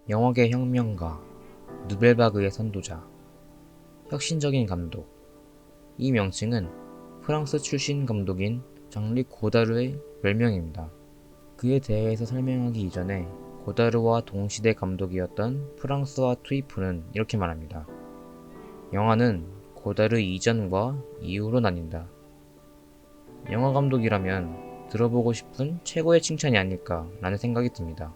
영화계 혁명가, 누벨바그의 선도자, 혁신적인 감독. 이 명칭은 프랑스 출신 감독인 장릭 고다르의 별명입니다. 그에 대해서 설명하기 이전에 고다르와 동시대 감독이었던 프랑스와 투이프는 이렇게 말합니다. 영화는 고다르 이전과 이후로 나뉜다. 영화 감독이라면 들어보고 싶은 최고의 칭찬이 아닐까 라는 생각이 듭니다.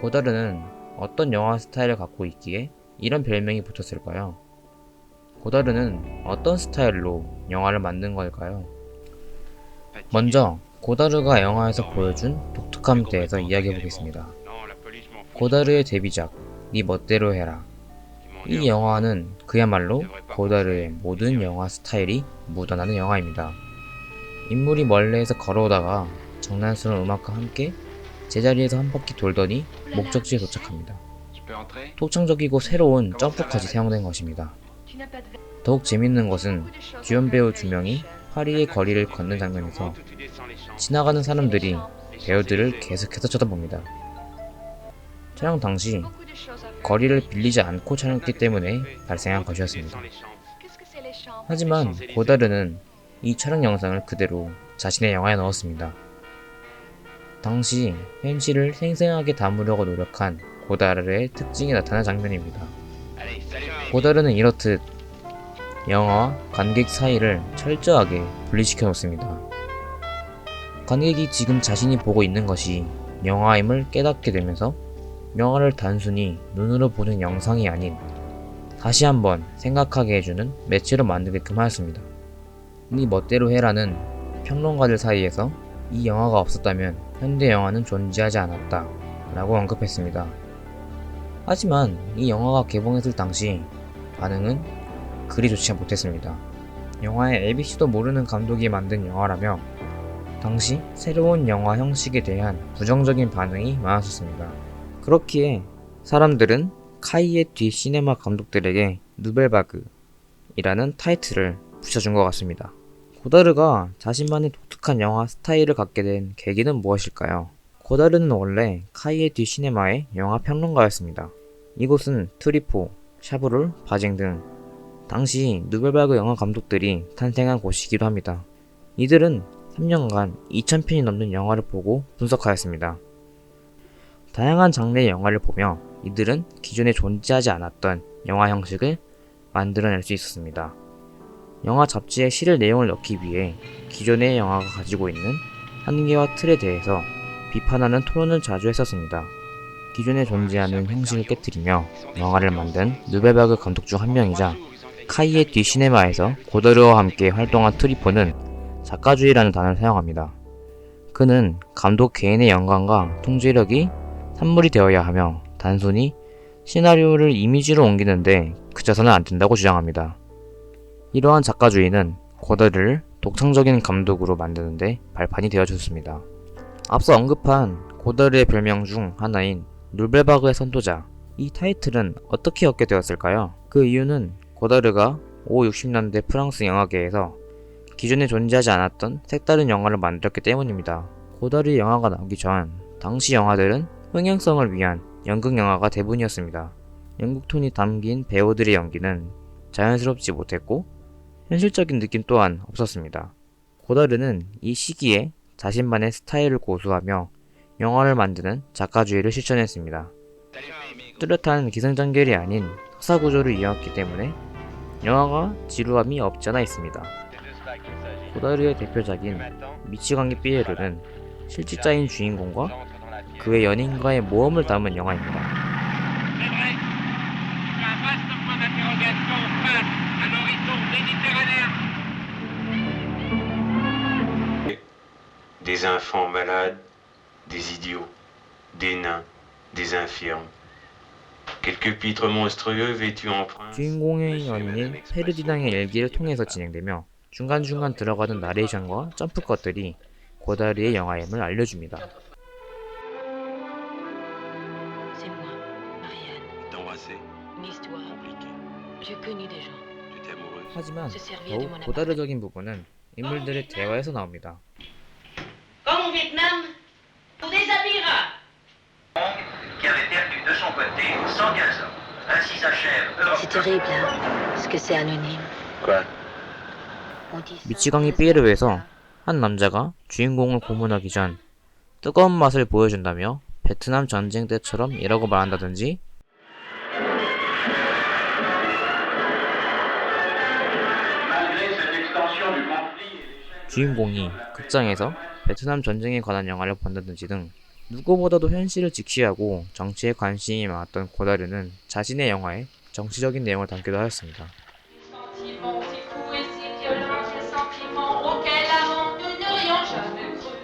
고다르는 어떤 영화 스타일을 갖고 있기에 이런 별명이 붙었을까요? 고다르는 어떤 스타일로 영화를 만든 걸까요? 먼저 고다르가 영화에서 보여준 독특함에 대해서 이야기해 보겠습니다. 고다르의 데뷔작 네 멋대로 해라. 이 영화는 그야말로 고다르의 모든 영화 스타일이 묻어나는 영화입니다. 인물이 멀리에서 걸어오다가 장난스러운 음악과 함께 제자리에서 한 바퀴 돌더니 목적지에 도착합니다. 독창적이고 새로운 점프까지 사용된 것입니다. 더욱 재밌는 것은 주연 배우 2명이 파리의 거리를 걷는 장면에서 지나가는 사람들이 배우들을 계속해서 쳐다봅니다. 촬영 당시 거리를 빌리지 않고 촬영했기 때문에 발생한 것이었습니다. 하지만 고다르는 이 촬영 영상을 그대로 자신의 영화에 넣었습니다. 당시 현실을 생생하게 담으려고 노력한 고다르의 특징이 나타난 장면입니다. 고다르는 이렇듯 영화와 관객 사이를 철저하게 분리시켜 놓습니다. 관객이 지금 자신이 보고 있는 것이 영화임을 깨닫게 되면서 영화를 단순히 눈으로 보는 영상이 아닌 다시 한번 생각하게 해주는 매체로 만들게끔 하였습니다. 네 멋대로 해라는 평론가들 사이에서 이 영화가 없었다면 현대 영화는 존재하지 않았다 라고 언급했습니다. 하지만 이 영화가 개봉했을 당시 반응은 그리 좋지 못했습니다. 영화의 ABC도 모르는 감독이 만든 영화라며 당시 새로운 영화 형식에 대한 부정적인 반응이 많았었습니다. 그렇기에 사람들은 카이에 디 시네마 감독들에게 누벨바그이라는 타이틀을 붙여준 것 같습니다. 고다르가 자신만의 독특한 영화 스타일을 갖게 된 계기는 무엇일까요? 고다르는 원래 카이에 디 시네마의 영화 평론가였습니다. 이곳은 트리포, 샤브롤, 바징 등 당시 누벨바그 영화 감독들이 탄생한 곳이기도 합니다. 이들은 3년간 2000편이 넘는 영화를 보고 분석하였습니다. 다양한 장르의 영화를 보며 이들은 기존에 존재하지 않았던 영화 형식을 만들어낼 수 있었습니다. 영화 잡지에 실을 내용을 넣기 위해 기존의 영화가 가지고 있는 한계와 틀에 대해서 비판하는 토론을 자주 했었습니다. 기존에 존재하는 형식을 깨뜨리며 영화를 만든 누벨바그 감독 중 한 명이자 카이에 디 시네마에서 고다르와 함께 활동한 트리포는 작가주의라는 단어를 사용합니다. 그는 감독 개인의 영감과 통제력이 산물이 되어야 하며 단순히 시나리오를 이미지로 옮기는데 그쳐서는 안 된다고 주장합니다. 이러한 작가주의는 고다르를 독창적인 감독으로 만드는데 발판이 되어줬습니다. 앞서 언급한 고다르의 별명 중 하나인 누벨바그의 선도자, 이 타이틀은 어떻게 얻게 되었을까요? 그 이유는 고다르가 50~60년대 프랑스 영화계에서 기존에 존재하지 않았던 색다른 영화를 만들었기 때문입니다. 고다르의 영화가 나오기 전 당시 영화들은 흥행성을 위한 연극 영화가 대부분이었습니다. 연극 톤이 담긴 배우들의 연기는 자연스럽지 못했고 현실적인 느낌 또한 없었습니다. 고다르는 이 시기에 자신만의 스타일을 고수하며 영화를 만드는 작가주의를 실천했습니다. 뚜렷한 기승전결이 아닌 서사구조를 이어왔기 때문에 영화가 지루함이 없지 않아 있습니다. 고다르의 대표작인 미치광이 삐에르는 실직자인 주인공과 그의 연인과의 모험을 담은 영화입니다. Des enfants malades, des idiots, des nains, des infirmes. Quelques pitres monstrueux vêtus en princes. 주인공의 연인인 페르디낭의 일기를 통해서 진행되며 중간중간 들어가는 나레이션과 점프컷들이 고다르의 영화임을 알려줍니다. C'est moi, Marianne. T'embrasser, Une histoire. compliqué. J'ai connu des gens. Tu t'es amoureuse. 하지만 Se servir de 더욱 mon 고다르적인 부분은 인물들의 대화에서 나옵니다. Comme au Vietnam, on déshabillera. qui avait perdu de son côté 115 ans. Ainsi s'achève C'est terrible, hein, ce que c'est anonyme. Quoi? On dit ça 미치광이 parce que 삐에르에서 한 남자가 주인공을 고문하기 전 뜨거운 맛을 보여준다며 베트남 전쟁 때처럼 이라고 말한다든지 주인공이 극장에서 베트남 전쟁에 관한 영화를 본다든지 등 누구보다도 현실을 직시하고 정치에 관심이 많았던 고다르는 자신의 영화에 정치적인 내용을 담기도 하였습니다. Sentiments si fous et si violents, ces sentiments auxquels avant nous n'aurions jamais cru.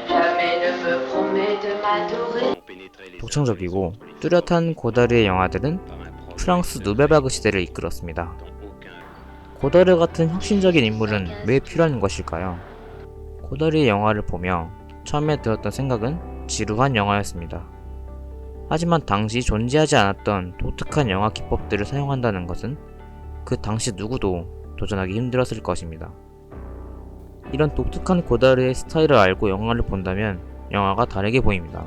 Jamais ne me promets de m'adorer. 독창적이고 뚜렷한 고다르의 영화들은 프랑스 누벨바그 시대를 이끌었습니다. 고다르 같은 혁신적인 인물은 왜 필요한 것일까요? 고다르의 영화를 보며 처음에 들었던 생각은 지루한 영화였습니다. 하지만 당시 존재하지 않았던 독특한 영화 기법들을 사용한다는 것은 그 당시 누구도 도전하기 힘들었을 것입니다. 이런 독특한 고다르의 스타일을 알고 영화를 본다면 영화가 다르게 보입니다.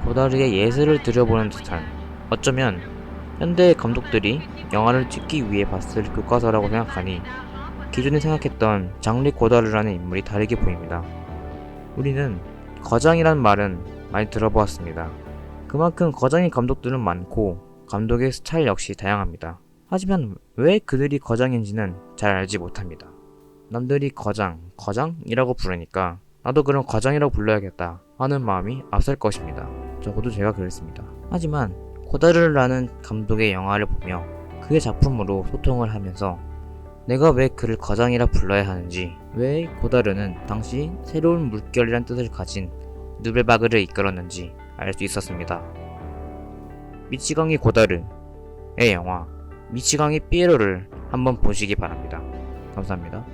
고다르의 예술을 들여보는 듯한, 어쩌면 현대의 감독들이 영화를 찍기 위해 봤을 교과서라고 생각하니 기존에 생각했던 장리 고다르라는 인물이 다르게 보입니다. 우리는 거장이란 말은 많이 들어보았습니다. 그만큼 거장인 감독들은 많고 감독의 스타일 역시 다양합니다. 하지만 왜 그들이 거장인지는 잘 알지 못합니다. 남들이 거장이라고 부르니까 나도 그럼 거장이라고 불러야겠다 하는 마음이 앞설 것입니다. 적어도 제가 그랬습니다. 하지만 고다르라는 감독의 영화를 보며 그의 작품으로 소통을 하면서 내가 왜 그를 거장이라 불러야 하는지, 왜 고다르는 당시 새로운 물결이란 뜻을 가진 누벨바그를 이끌었는지 알 수 있었습니다. 미치광이 고다르의 영화 미치광이 삐에로를 한번 보시기 바랍니다. 감사합니다.